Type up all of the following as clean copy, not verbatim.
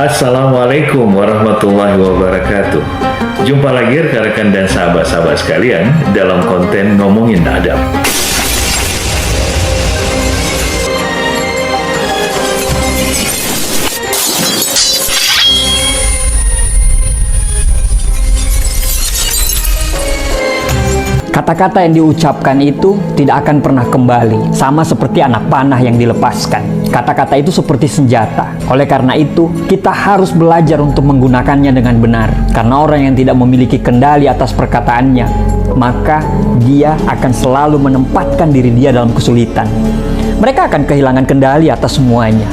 Assalamualaikum warahmatullahi wabarakatuh. Jumpa lagi rekan-rekan dan sahabat-sahabat sekalian dalam konten Ngomongin Adab. Kata-kata yang diucapkan itu tidak akan pernah kembali, sama seperti anak panah yang dilepaskan. Kata-kata itu seperti senjata. Oleh karena itu, kita harus belajar untuk menggunakannya dengan benar. Karena orang yang tidak memiliki kendali atas perkataannya, maka dia akan selalu menempatkan diri dia dalam kesulitan. Mereka akan kehilangan kendali atas semuanya.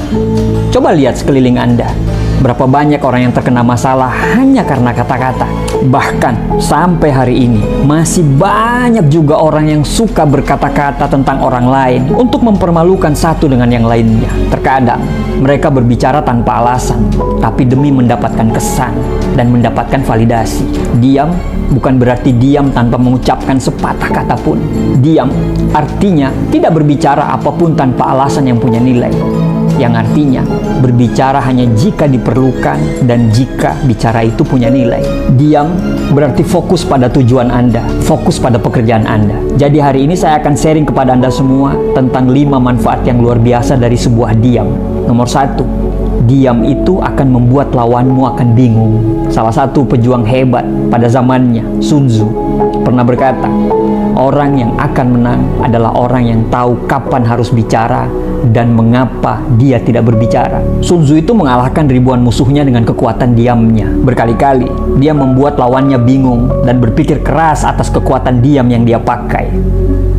Coba lihat sekeliling Anda. Berapa banyak orang yang terkena masalah hanya karena kata-kata. Bahkan sampai hari ini masih banyak juga orang yang suka berkata-kata tentang orang lain untuk mempermalukan satu dengan yang lainnya. Terkadang mereka berbicara tanpa alasan, tapi demi mendapatkan kesan dan mendapatkan validasi. Diam bukan berarti diam tanpa mengucapkan sepatah kata pun. Diam artinya tidak berbicara apapun tanpa alasan yang punya nilai, yang artinya berbicara hanya jika diperlukan dan jika bicara itu punya nilai. Diam berarti fokus pada tujuan Anda, fokus pada pekerjaan Anda. Jadi hari ini saya akan sharing kepada Anda semua tentang 5 manfaat yang luar biasa dari sebuah diam. Nomor 1, diam itu akan membuat lawanmu akan bingung. Salah satu pejuang hebat pada zamannya, Sun Tzu, pernah berkata, orang yang akan menang adalah orang yang tahu kapan harus bicara dan mengapa dia tidak berbicara. Sun Tzu itu mengalahkan ribuan musuhnya dengan kekuatan diamnya. Berkali-kali dia membuat lawannya bingung dan berpikir keras atas kekuatan diam yang dia pakai.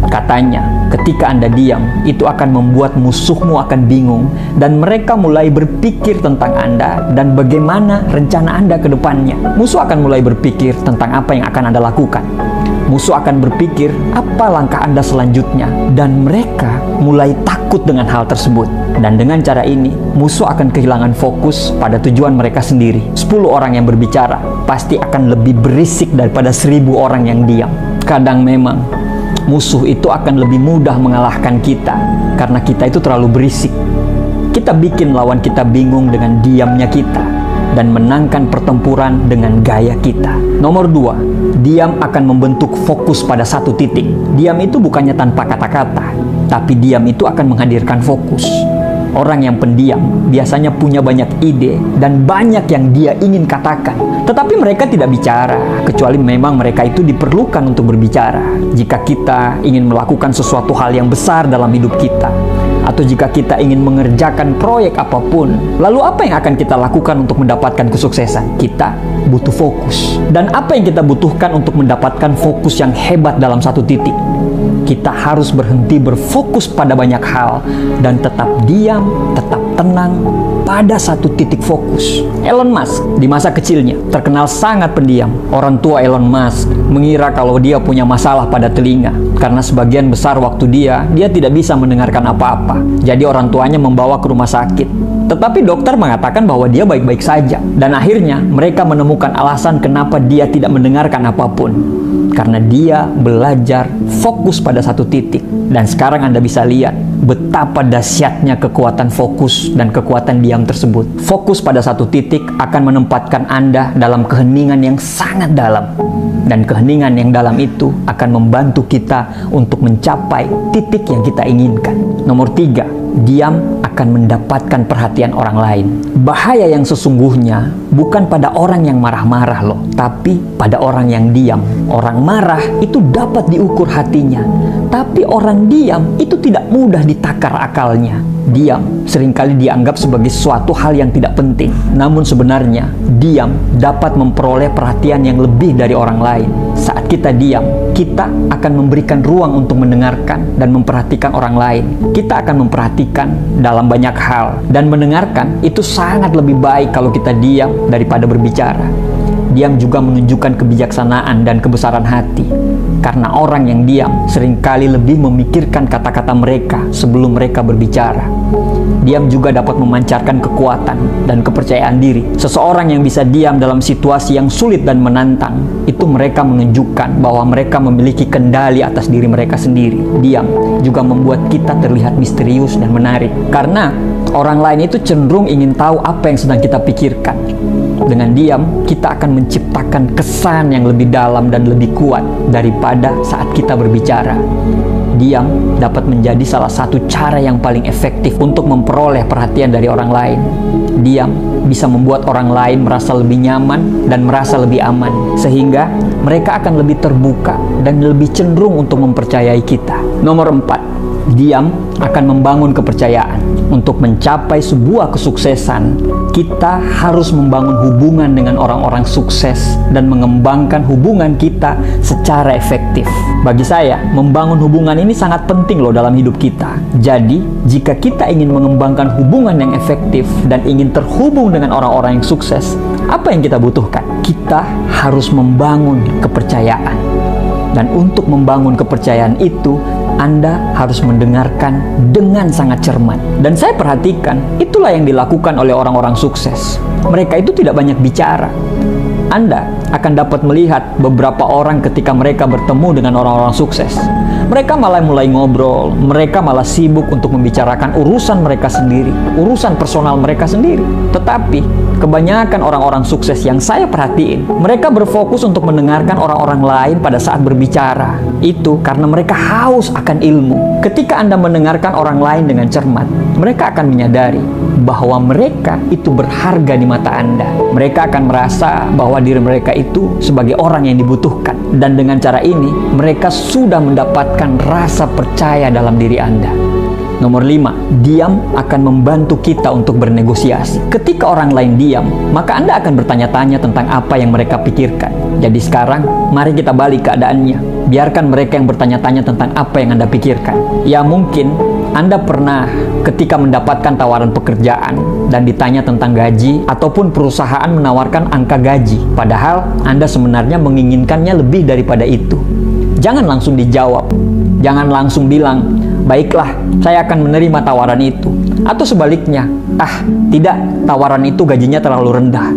Katanya, ketika Anda diam, itu akan membuat musuhmu akan bingung dan mereka mulai berpikir tentang Anda dan bagaimana rencana Anda ke depannya. Musuh akan mulai berpikir tentang apa yang akan Anda lakukan. Musuh akan berpikir apa langkah Anda selanjutnya dan mereka mulai takut dengan hal tersebut. Dan dengan cara ini, musuh akan kehilangan fokus pada tujuan mereka sendiri. 10 orang yang berbicara pasti akan lebih berisik daripada 1000 orang yang diam. Kadang memang musuh itu akan lebih mudah mengalahkan kita karena kita itu terlalu berisik. Kita bikin lawan kita bingung dengan diamnya kita dan menangkan pertempuran dengan gaya kita. Nomor 2, diam akan membentuk fokus pada satu titik. Diam itu bukannya tanpa kata-kata, tapi diam itu akan menghadirkan fokus. Orang yang pendiam biasanya punya banyak ide dan banyak yang dia ingin katakan, tetapi mereka tidak bicara, kecuali memang mereka itu diperlukan untuk berbicara. Jika kita ingin melakukan sesuatu hal yang besar dalam hidup kita, atau jika kita ingin mengerjakan proyek apapun, lalu apa yang akan kita lakukan untuk mendapatkan kesuksesan? Kita butuh fokus. Dan apa yang kita butuhkan untuk mendapatkan fokus yang hebat dalam satu titik? Kita harus berhenti berfokus pada banyak hal dan tetap diam, tetap tenang pada satu titik fokus. Elon Musk di masa kecilnya terkenal sangat pendiam. Orang tua Elon Musk mengira kalau dia punya masalah pada telinga karena sebagian besar waktu dia tidak bisa mendengarkan apa-apa. Jadi orang tuanya membawa ke rumah sakit. Tetapi dokter mengatakan bahwa dia baik-baik saja. Dan akhirnya mereka menemukan alasan kenapa dia tidak mendengarkan apapun. Karena dia belajar fokus pada satu titik. Dan sekarang Anda bisa lihat betapa dahsyatnya kekuatan fokus dan kekuatan diam tersebut. Fokus pada satu titik akan menempatkan Anda dalam keheningan yang sangat dalam. Dan keheningan yang dalam itu akan membantu kita untuk mencapai titik yang kita inginkan. Nomor 3, diam akan mendapatkan perhatian orang lain. Bahaya yang sesungguhnya bukan pada orang yang marah-marah loh, tapi pada orang yang diam. Orang marah itu dapat diukur hatinya, tapi orang diam itu tidak mudah ditakar akalnya. Diam seringkali dianggap sebagai suatu hal yang tidak penting, namun sebenarnya diam dapat memperoleh perhatian yang lebih dari orang lain. Saat kita diam, kita akan memberikan ruang untuk mendengarkan dan memperhatikan orang lain. Kita akan memperhatikan dalam banyak hal, dan mendengarkan itu sangat lebih baik kalau kita diam daripada berbicara. Diam juga menunjukkan kebijaksanaan dan kebesaran hati, karena orang yang diam seringkali lebih memikirkan kata-kata mereka sebelum mereka berbicara. Diam juga dapat memancarkan kekuatan dan kepercayaan diri. Seseorang yang bisa diam dalam situasi yang sulit dan menantang, itu mereka menunjukkan bahwa mereka memiliki kendali atas diri mereka sendiri. Diam juga membuat kita terlihat misterius dan menarik, karena orang lain itu cenderung ingin tahu apa yang sedang kita pikirkan. Dengan diam, kita akan menciptakan kesan yang lebih dalam dan lebih kuat daripada saat kita berbicara. Diam dapat menjadi salah satu cara yang paling efektif untuk memperoleh perhatian dari orang lain. Diam bisa membuat orang lain merasa lebih nyaman dan merasa lebih aman, sehingga mereka akan lebih terbuka dan lebih cenderung untuk mempercayai kita. Nomor 4, diam akan membangun kepercayaan. Untuk mencapai sebuah kesuksesan, kita harus membangun hubungan dengan orang-orang sukses dan mengembangkan hubungan kita secara efektif. Bagi saya, membangun hubungan ini sangat penting loh dalam hidup kita. Jadi, jika kita ingin mengembangkan hubungan yang efektif dan ingin terhubung dengan orang-orang yang sukses, apa yang kita butuhkan? Kita harus membangun kepercayaan. Dan untuk membangun kepercayaan itu, Anda harus mendengarkan dengan sangat cermat. Dan saya perhatikan, itulah yang dilakukan oleh orang-orang sukses. Mereka itu tidak banyak bicara. Anda akan dapat melihat beberapa orang ketika mereka bertemu dengan orang-orang sukses. Mereka malah mulai ngobrol, mereka malah sibuk untuk membicarakan urusan mereka sendiri, urusan personal mereka sendiri. Tetapi, kebanyakan orang-orang sukses yang saya perhatiin, mereka berfokus untuk mendengarkan orang-orang lain pada saat berbicara. Itu karena mereka haus akan ilmu. Ketika Anda mendengarkan orang lain dengan cermat, mereka akan menyadari bahwa mereka itu berharga di mata Anda. Mereka akan merasa bahwa diri mereka itu sebagai orang yang dibutuhkan. Dan dengan cara ini, mereka sudah mendapatkan rasa percaya dalam diri Anda. Nomor 5, diam akan membantu kita untuk bernegosiasi. Ketika orang lain diam, maka Anda akan bertanya-tanya tentang apa yang mereka pikirkan. Jadi sekarang, mari kita balik keadaannya. Biarkan mereka yang bertanya-tanya tentang apa yang Anda pikirkan. Ya mungkin Anda pernah ketika mendapatkan tawaran pekerjaan dan ditanya tentang gaji, ataupun perusahaan menawarkan angka gaji, padahal Anda sebenarnya menginginkannya lebih daripada itu. Jangan langsung dijawab. Jangan langsung bilang, baiklah, saya akan menerima tawaran itu. Atau sebaliknya, tidak, tawaran itu gajinya terlalu rendah.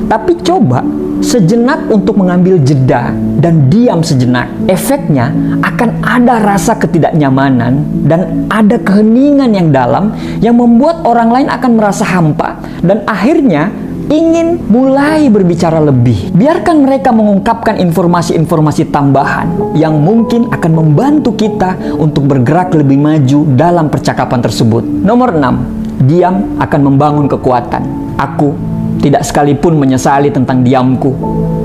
Tapi coba sejenak untuk mengambil jeda dan diam sejenak. Efeknya akan ada rasa ketidaknyamanan dan ada keheningan yang dalam yang membuat orang lain akan merasa hampa dan akhirnya ingin mulai berbicara lebih. Biarkan mereka mengungkapkan informasi-informasi tambahan yang mungkin akan membantu kita untuk bergerak lebih maju dalam percakapan tersebut. Nomor 6, diam akan membangun kekuatan. Aku tidak sekalipun menyesali tentang diamku,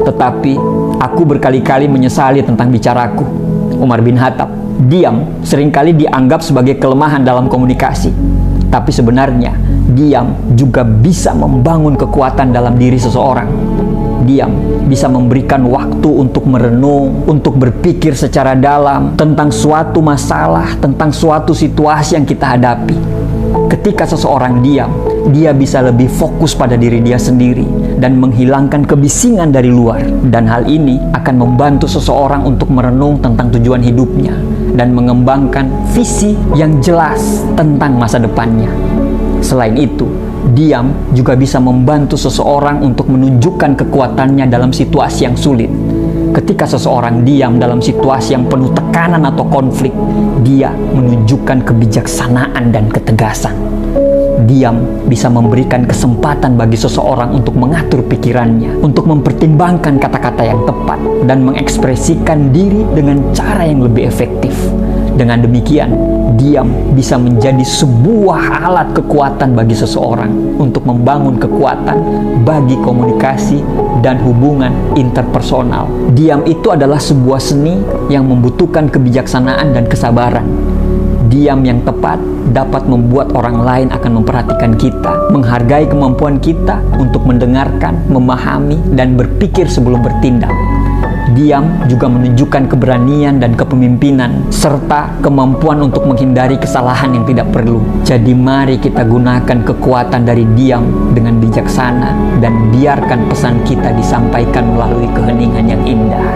tetapi aku berkali-kali menyesali tentang bicaraku. Umar bin Khattab. Diam seringkali dianggap sebagai kelemahan dalam komunikasi, tapi sebenarnya diam juga bisa membangun kekuatan dalam diri seseorang. Diam bisa memberikan waktu untuk merenung, untuk berpikir secara dalam tentang suatu masalah, tentang suatu situasi yang kita hadapi. Ketika seseorang diam, dia bisa lebih fokus pada diri dia sendiri dan menghilangkan kebisingan dari luar. Dan hal ini akan membantu seseorang untuk merenung tentang tujuan hidupnya dan mengembangkan visi yang jelas tentang masa depannya. Selain itu, diam juga bisa membantu seseorang untuk menunjukkan kekuatannya dalam situasi yang sulit. Ketika seseorang diam dalam situasi yang penuh tekanan atau konflik, dia menunjukkan kebijaksanaan dan ketegasan. Diam bisa memberikan kesempatan bagi seseorang untuk mengatur pikirannya, untuk mempertimbangkan kata-kata yang tepat, dan mengekspresikan diri dengan cara yang lebih efektif. Dengan demikian, diam bisa menjadi sebuah alat kekuatan bagi seseorang untuk membangun kekuatan bagi komunikasi dan hubungan interpersonal. Diam itu adalah sebuah seni yang membutuhkan kebijaksanaan dan kesabaran. Diam yang tepat dapat membuat orang lain akan memperhatikan kita, menghargai kemampuan kita untuk mendengarkan, memahami, dan berpikir sebelum bertindak. Diam juga menunjukkan keberanian dan kepemimpinan, serta kemampuan untuk menghindari kesalahan yang tidak perlu. Jadi mari kita gunakan kekuatan dari diam dengan bijaksana dan biarkan pesan kita disampaikan melalui keheningan yang indah.